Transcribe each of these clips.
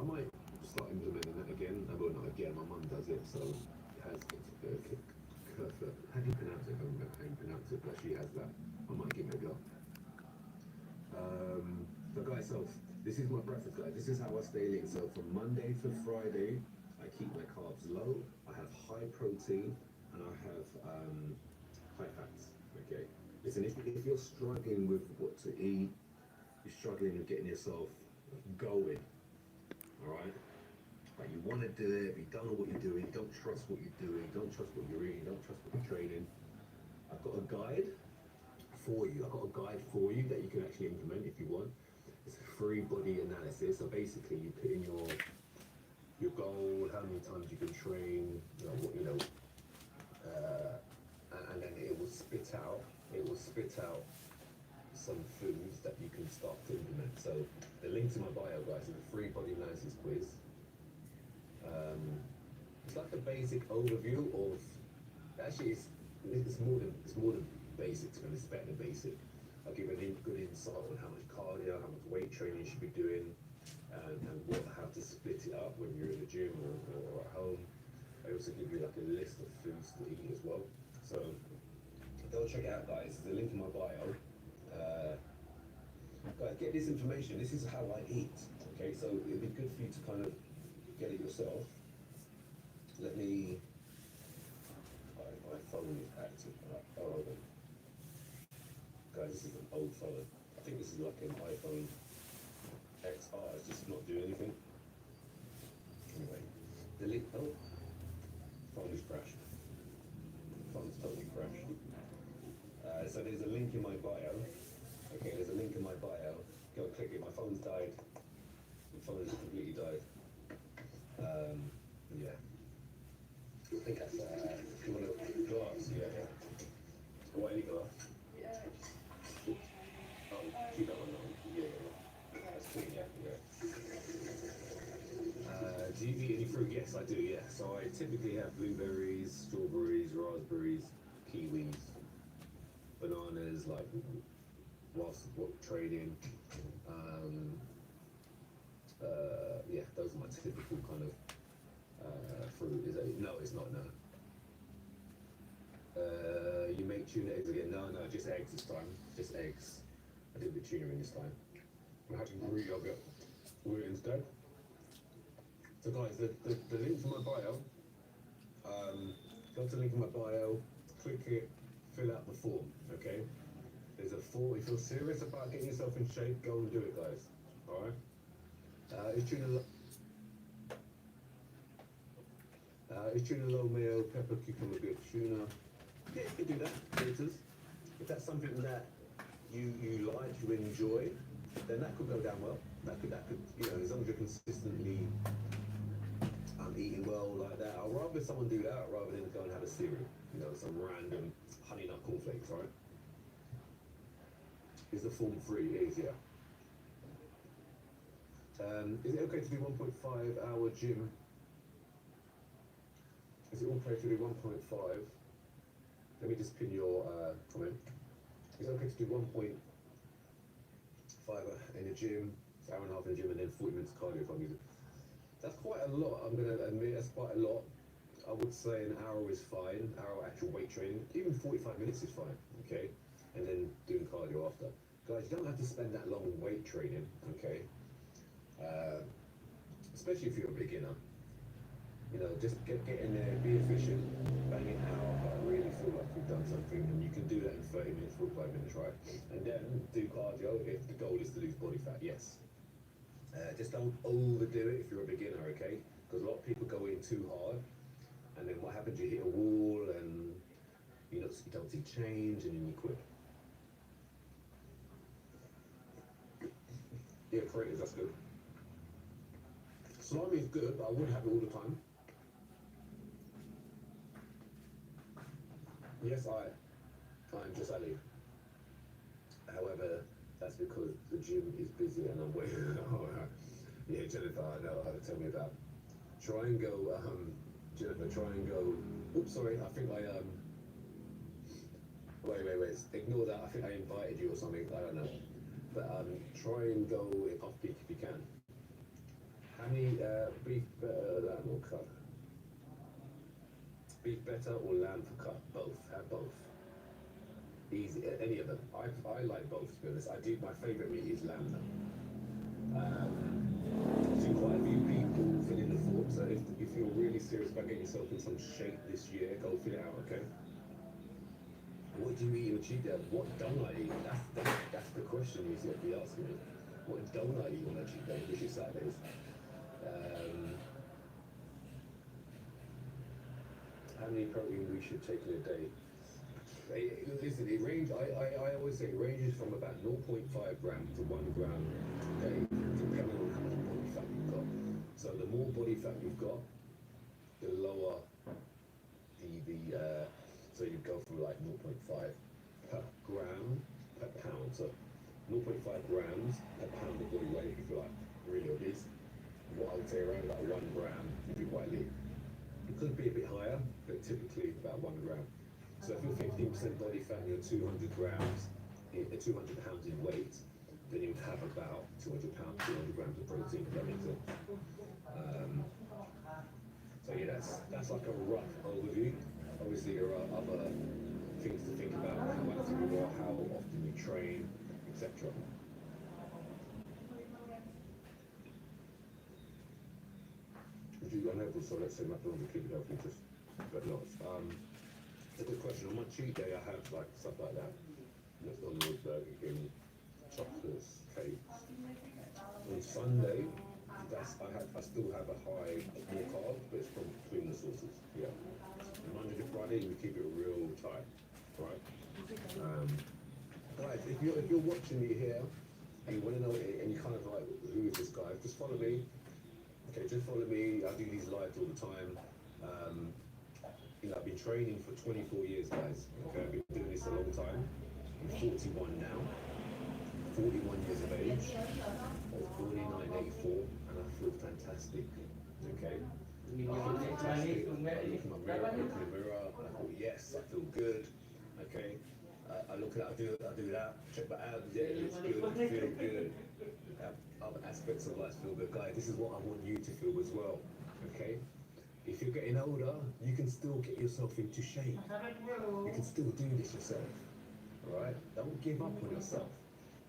I might start implementing that again. Well, not again. My mum does it, so it has. How do you pronounce it? I don't know how you pronounce it, but she has that. I might give it a go. But guys, so this is my breakfast, guys. This is how I stay lean. So from Monday to Friday, I keep my carbs low. I have high protein, and I have high fats. Okay. Listen, if you're struggling with what to eat, you're struggling with getting yourself going, all right? Like you want to do it, but you don't know what you're doing, you don't trust what you're doing, you don't trust what you're eating, you don't trust what you're training. I've got a guide for you. I've got a guide for you that you can actually implement if you want. It's a free body analysis. So basically, you put in your goal, how many times you can train, and then it will spit out. It will spit out some foods that you can start to implement. So the link to my bio, guys, is a free body analysis quiz. It's like a basic overview of. Actually, it's more than basics, and it's better than basic. I'll give a good insight on how much cardio, how much weight training you should be doing, and how to split it up when you're in the gym or at home. I also give you like a list of foods to eat as well. So go check it out, guys. There's a link in my bio. Guys, get this information. This is how I eat. Okay, so it'd be good for you to kind of get it yourself. Let me. My phone is active. Oh, okay. Guys, this is an old phone. I think this is like an iPhone XR. It's just not doing anything. Anyway, delete. Oh, phone is crashed. Phone's totally crashed. So there's a link in my bio. Okay, there's a link in my bio. Go click it. My phone's died. My phone has completely died. Yeah. I think that's, you want a glass? Yeah. Oh, any glass? Yeah. Oh, keep that one on. Yeah. That's cool, yeah. Do you eat any fruit? Yes, I do, yeah. So I typically have blueberries, strawberries, raspberries, kiwis, bananas, like whilst training. Yeah, those are my typical kind of fruit. Is it? No, it's not. No. You make tuna eggs again? No, just eggs this time. Just eggs. I did the tuna in this time. I'm having Greek yogurt with it instead. So guys, the link to my bio. Go to the link in my bio. Click it. Fill out the form. Okay. There's a form. If you're serious about getting yourself in shape, go and do it, guys. All right. Is tuna low mayo, pepper, cucumber, good tuna? Yeah, you can do that. Taters. If that's something that you like, you enjoy, then that could go down well. That could as long as you're consistently eating well like that. I'd rather someone do that rather than go and have a cereal. Some random honey nut cornflakes, right? Is the form free? It is, yeah. Is it okay to do 1.5 hour gym? Is it okay to do 1.5? Let me just pin your comment. Is it okay to do 1.5 in the gym, hour and a half in the gym, and then 40 minutes cardio if I'm using? That's quite a lot. I'm going to admit that's quite a lot. I would say an hour is fine. Hour actual weight training. Even 45 minutes is fine. Okay, and then doing cardio after. Guys, you don't have to spend that long weight training. Okay. Especially if you're a beginner, just get in there, be efficient, bang it out, but really feel like you've done something, and you can do that in 30 minutes, 45 minutes, right? And then do cardio if the goal is to lose body fat, yes. Just don't overdo it if you're a beginner, okay? Because a lot of people go in too hard, and then what happens, you hit a wall, and you don't see change, and then you quit. Yeah, creators, that's good. Salami is good, but I wouldn't have it all the time. Yes, I'm just Ali. However, that's because the gym is busy and I'm waiting. Yeah, Jennifer, I know how to tell me about. Try and go, Jennifer, try and go. Oops, sorry, I think I, wait. Ignore that. I think I invited you or something. I don't know. But try and go off peak if you can. How Any beef better, lamb or cut? Beef better or lamb for cut? Both. Have both. Easy. Any of them. I like both, to be honest. I do. My favourite meat is lamb though. I've seen quite a few people fill in the form. So if you're really serious about getting yourself in some shape this year, go fill it out. Okay. What do you eat on a cheat day? What don't I eat? That's the question you should be asking me. What don't I eat on a cheat day, which is Saturdays? How many protein we should take in a day? Listen, it ranges. I always say it ranges from about 0.5 gram to 1 gram a day, depending on how much body fat you've got. So the more body fat you've got, the lower so you go from like 0.5 per gram per pound. So 0.5 grams per pound of body weight if you're like really obese. What I would say around about 1 gram if you're quite lean. It could be a bit higher, but typically about 1 gram. So if you're 15% body fat and you're 200 pounds in weight, then you would have about 200 grams of protein. If that makes sense. So yeah, that's like a rough overview. Obviously, there are other things to think about: how active you are, how often you train, etc. Would you unable? So let's say my daughter keep it healthy, just but not. It's a good question. On my cheat day, I have like stuff like that. McDonald's, Burger King, chocolates, cakes. On Sunday, I still have a high more carb, but it's from cleaner sources. Yeah. And Monday to Friday, we keep it real tight, right? Guys, if you're watching me here and you want to know it, and you kind of like, who is this guy? Just follow me. Okay, just follow me. I do these lives all the time. I've been training for 24 years, guys. Okay, I've been doing this a long time. I'm 41 now. 41 years of age. I was born in 1984, and I feel fantastic. Okay. I feel fantastic. I look in my mirror, I go, yes, I feel good. Okay. I look at it, I do that, check my abs, yeah, it looks good, I feel good. Other aspects of life feel good. Guys, this is what I want you to feel as well. Okay? If you're getting older, you can still get yourself into shape. You can still do this yourself. Alright? Don't give up on yourself.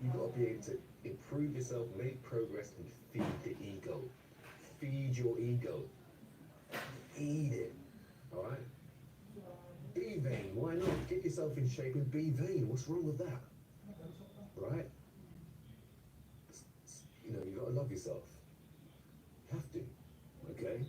You've got to be able to improve yourself, make progress, and feed the ego. Feed your ego. Feed it. Alright? Be vain. Why not? Get yourself in shape and be vain. What's wrong with that? Right? You got to love yourself. You have to. Okay?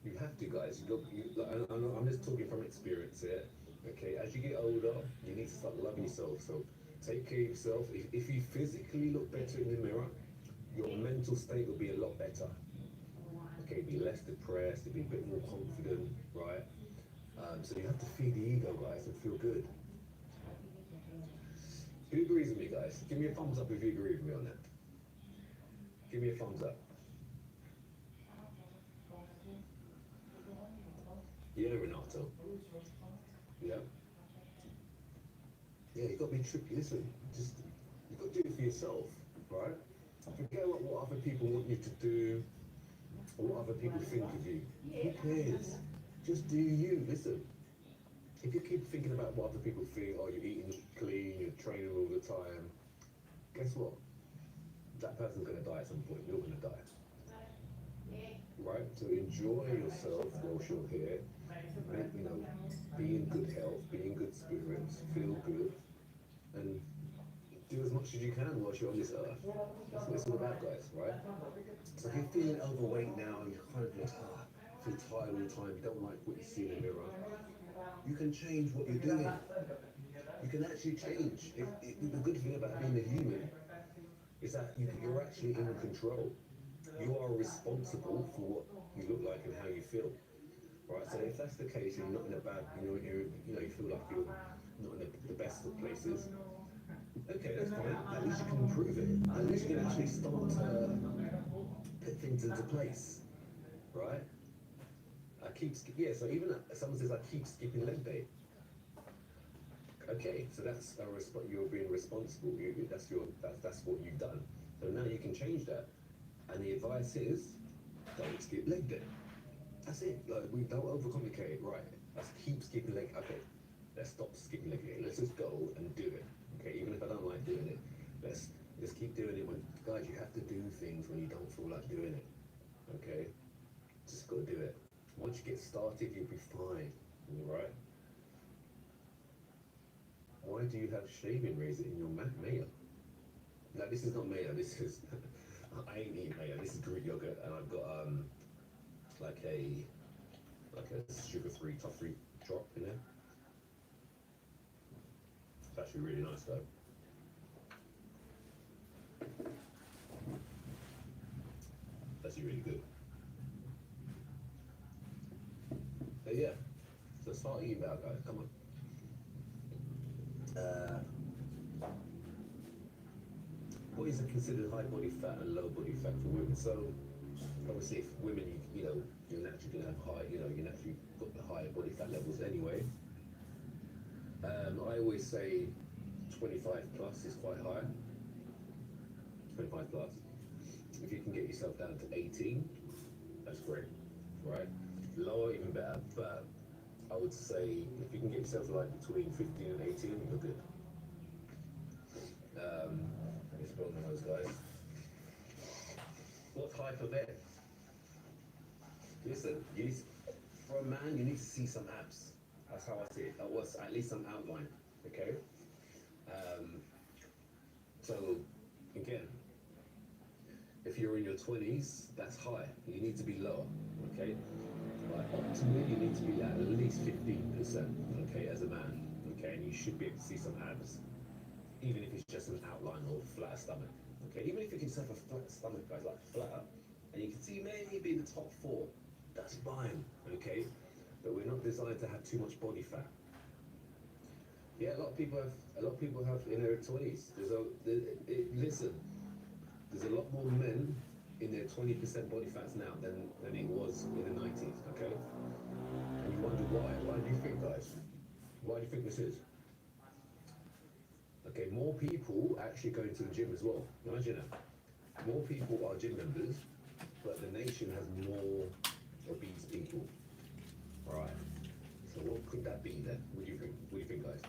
You have to, guys. I'm just talking from experience here. Okay? As you get older, you need to start loving yourself. So take care of yourself. If you physically look better in the mirror, your mental state will be a lot better. Okay? Be less depressed. Be a bit more confident. Right? So you have to feed the ego, guys, and feel good. Who agrees with me, guys? Give me a thumbs up if you agree with me on that. Give me a thumbs up. Yeah, Renato. Yeah. Yeah, you got to be tricky. Listen, you got to do it for yourself, right? Forget what other people want you to do, or what other people think of you. Who cares? Just do you. Listen, if you keep thinking about what other people think, oh, you're eating clean, you're training all the time, guess what? That person's going to die at some point. You're going to die. Right? So enjoy yourself whilst you're here. Be in good health, be in good spirits, feel good, and do as much as you can whilst you're on this earth. That's what it's all about, guys, right? So if you're feeling overweight now and you're kind of like, feel tired all the time, you don't like what you see in the mirror, you can change what you're doing. You can actually change. The good thing about being a human is that you're actually in control. You are responsible for what you look like and how you feel. Right, so if that's the case, you're not in a bad, you feel like you're not in the best of places. Okay, that's fine. At least you can improve it. At least you can actually start to put things into place, right? So even someone says I keep skipping leg day. Okay, so that's you're being responsible. That's what you've done. So now you can change that. And the advice is, don't skip leg day. That's it. Like, we don't overcomplicate it. Right. Let's keep skipping leg. Okay. Let's stop skipping leg day. Let's just go and do it. Okay. Even if I don't like doing it, let's just keep doing it. When guys, you have to do things when you don't feel like doing it. Okay. Just gotta do it. Once you get started, you'll be fine. Right? Why do you have shaving razor in your mayo? No, this is not mayo. This is I ain't eating mayo. This is Greek yogurt, and I've got like a sugar-free toffee drop in there. It's actually really nice though. It's actually really good. But yeah, so start eating better, guys. Come on. What is considered high body fat and low body fat for women? So obviously, if women, you're naturally gonna have high, you naturally got the higher body fat levels anyway. I always say 25 plus is quite high. 25 plus. If you can get yourself down to 18, that's great, right? Lower, even better. But I would say if you can get yourself like between 15 and 18, you're good. Let me spill my nose, guys. What's high for men? Listen, for a man, you need to see some abs. That's how I see it. That was at least some outline. Okay. So again, if you're in your 20s, that's high. You need to be lower. Okay. Like optimally, you need to be at least 15%. Okay, as a man. Okay, and you should be able to see some abs, even if it's just an outline or flat stomach. Okay, even if you can just have a flat stomach, guys, like flat, and you can see maybe the top four, that's fine. Okay, but we're not designed to have too much body fat. Yeah, a lot of people have in their 20s. Listen, there's a lot more men in their 20% body fats now than it was in the 90s. Okay, and you wonder why? Why do you think, guys? Why do you think this is? Okay, more people actually going to the gym as well. Imagine that. More people are gym members, but the nation has more obese people. All right. So what could that be then? What do you think? What do you think, guys?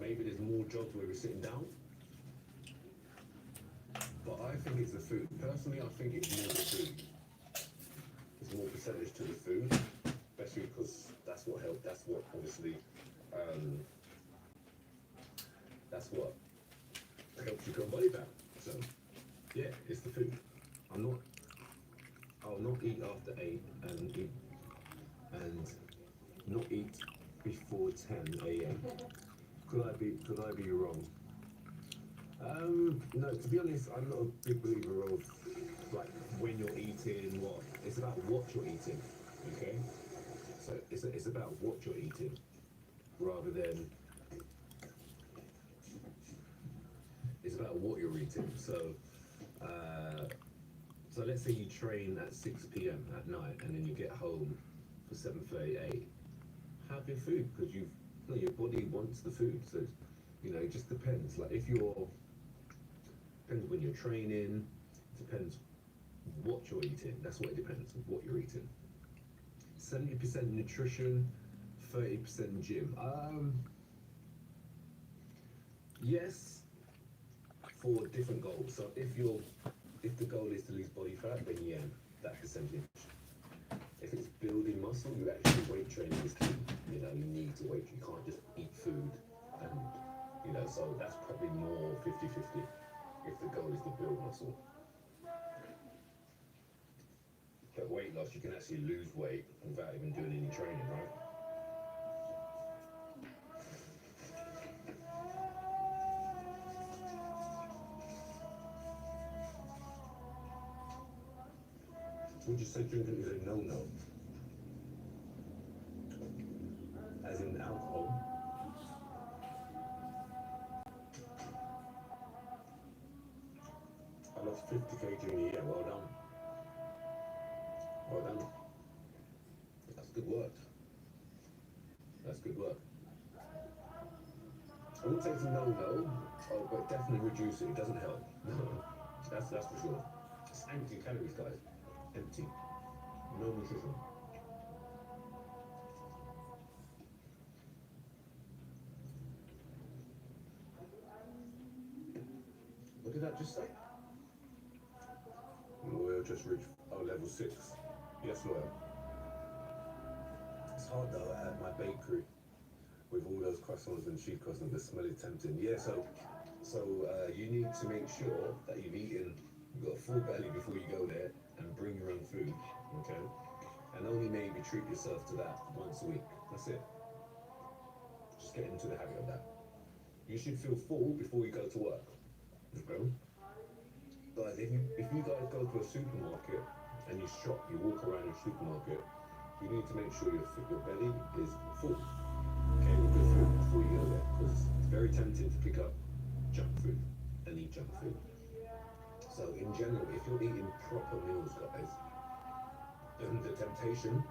Maybe there's more jobs where we're sitting down. But I think it's the food. Personally, I think it's more the food. It's more percentage to the food, especially because that's what helped. That's what obviously. That's what helps you cut body fat. So, yeah, it's the food. I'll not eat after 8 and not eat before 10 a.m. Could I be wrong? No, to be honest, I'm not a big believer of like when you're eating what. It's about what you're eating. Okay? So it's about what you're eating rather than it's about what you're eating. So let's say you train at 6 p.m. at night and then you get home for 7:38. Have your food because your body wants the food. So it just depends. Like if you're depends when you're training. It depends what you're eating. That's what it depends on what you're eating. 70% nutrition, 30% gym. Yes, for different goals. So if the goal is to lose body fat, then yeah, that percentage. If it's building muscle, you actually weight training is key. You need to weight. You can't just eat food, and so that's probably more 50-50. If the goal is to build muscle, but weight loss, you can actually lose weight without even doing any training, right? Would you say drinking is a no-no? As in alcohol? I lost 50 kg in a year. Well done. Well done. That's good work. That's good work. I wouldn't say it's a no-no, but definitely reduce it. It doesn't help. That's for sure. It's empty calories, guys. Empty. No nutrition. What did that just say? We'll just reach level 6. Yes, lawyer. It's hard though at my bakery with all those croissants and cheese croissants. The smell is tempting. Yeah, so you need to make sure that you've got a full belly before you go there, and bring your own food, okay? And only maybe treat yourself to that once a week. That's it. Just get into the habit of that. You should feel full before you go to work, okay? Guys, if you guys go to a supermarket and you shop, you walk around a supermarket, you need to make sure your belly is full, okay, with good food before you go there, because it's very tempting to pick up junk food and eat junk food. So in general, if you're eating proper meals, guys, the temptation,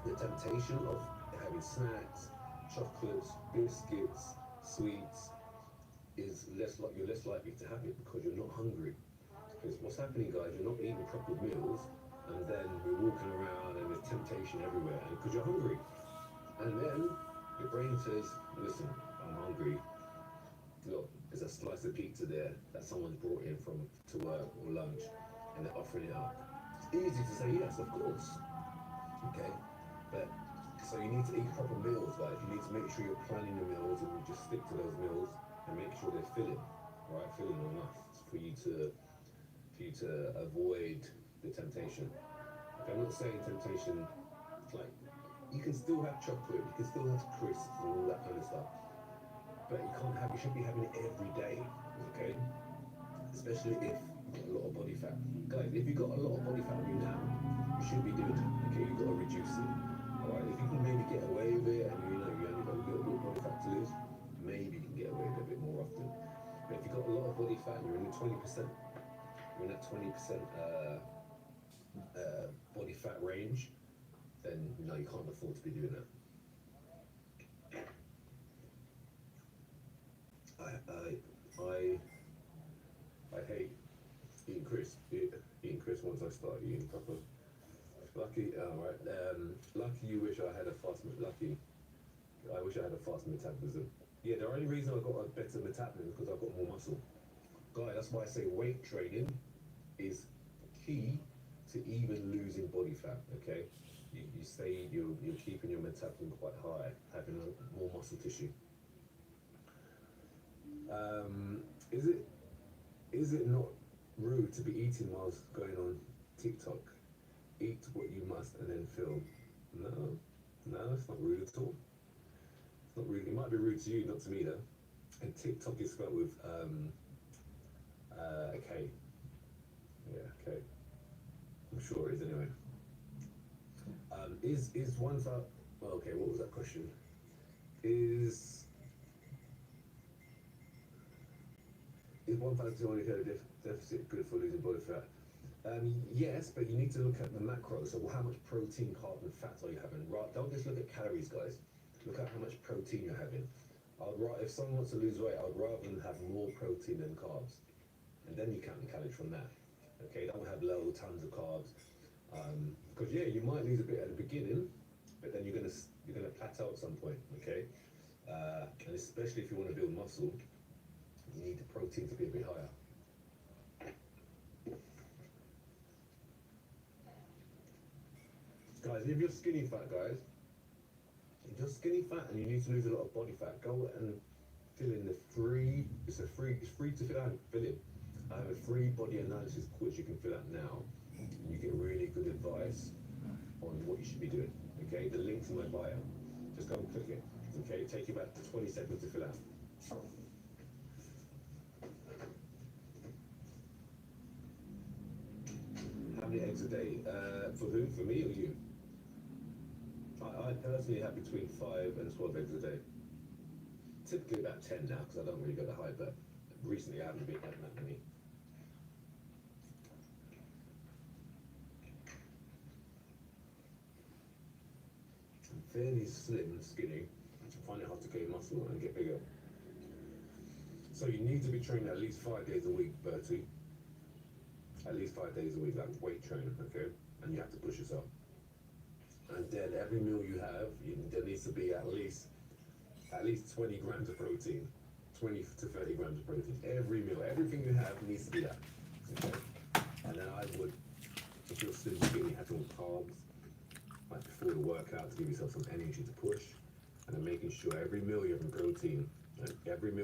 the temptation of having snacks, chocolates, biscuits, sweets, is you're less likely to have it because you're not hungry. Because what's happening, guys, you're not eating proper meals, and then you're walking around and there's temptation everywhere, and because you're hungry, and then your brain says, "Listen, I'm hungry. Look, there's a slice of pizza there that someone's brought in from to work or lunch, and they're offering it up." It's easy to say yes, of course, okay, but so you need to eat proper meals, guys. You need to make sure you're planning your meals and you just stick to those meals. And make sure they're filling, right? Filling enough for you to avoid the temptation. Like, I'm not saying temptation, like, you can still have chocolate, you can still have crisps and all that kind of stuff, but you shouldn't be having it every day, okay? Especially if you've got a lot of body fat. Guys, if you've got a lot of body fat on you now, you should be doing it, okay? You've got to reduce it, all right? If you can maybe get away with it, and you know you only got a little bit of body fat to lose, maybe you can get away with it a bit more often. But if you've got a lot of body fat, you're in the 20%, you're in that 20% body fat range, then no, you can't afford to be doing that. I hate eating crisps once I start eating proper. Lucky, alright. Lucky you wish I had a fast. Lucky, I wish I had a fast metabolism. Yeah, the only reason I got a better metabolism is because I've got more muscle. Guys, that's why I say weight training is key to even losing body fat, okay? You're keeping your metabolism quite high, having more muscle tissue. Is it not rude to be eating whilst going on TikTok? Eat what you must and then film. No, it's not rude at all. It's not rude. It might be rude to you, not to me though. And TikTok is spelled with a K. Yeah, K. I'm sure it is anyway. Is one for? Well, okay, what was that question? Is 1,200 calorie deficit good for losing body fat? Yes, but you need to look at the macros. So how much protein, carb, and fats are you having? Right, don't just look at calories, guys. Look at how much protein you're having. If someone wants to lose weight, I'd rather them have more protein than carbs, and then you count the calories from that. Okay, don't have tons of carbs, because yeah, you might lose a bit at the beginning, but then you're gonna plateau at some point. Okay, and especially if you want to build muscle, you need the protein to be a bit higher. Guys, if you're skinny fat, if you're skinny fat and you need to lose a lot of body fat, go and fill in it's free to fill out, fill in. I have a free body analysis quiz you can fill out now, and you get really good advice on what you should be doing. Okay, the link's in my bio. Just go and click it. Okay, take you about 20 seconds to fill out. How many eggs a day? For who? For me or you? I personally have between 5 and 12 eggs a day. Typically about 10 now, because I don't really go that high, but recently I haven't been having that many. I'm fairly slim and skinny. I find it hard to gain muscle and get bigger. So you need to be training at least 5 days a week, Bertie. at least 5 days a week, like weight training, okay? And you have to push yourself. And then every meal you have, there needs to be at least 20 grams of protein, 20 to 30 grams of protein. Every meal, everything you have needs to be that. Okay? And then I would, if you're still skinny, have some carbs, like before the workout, to give yourself some energy to push. And then making sure every meal you're having protein, and every meal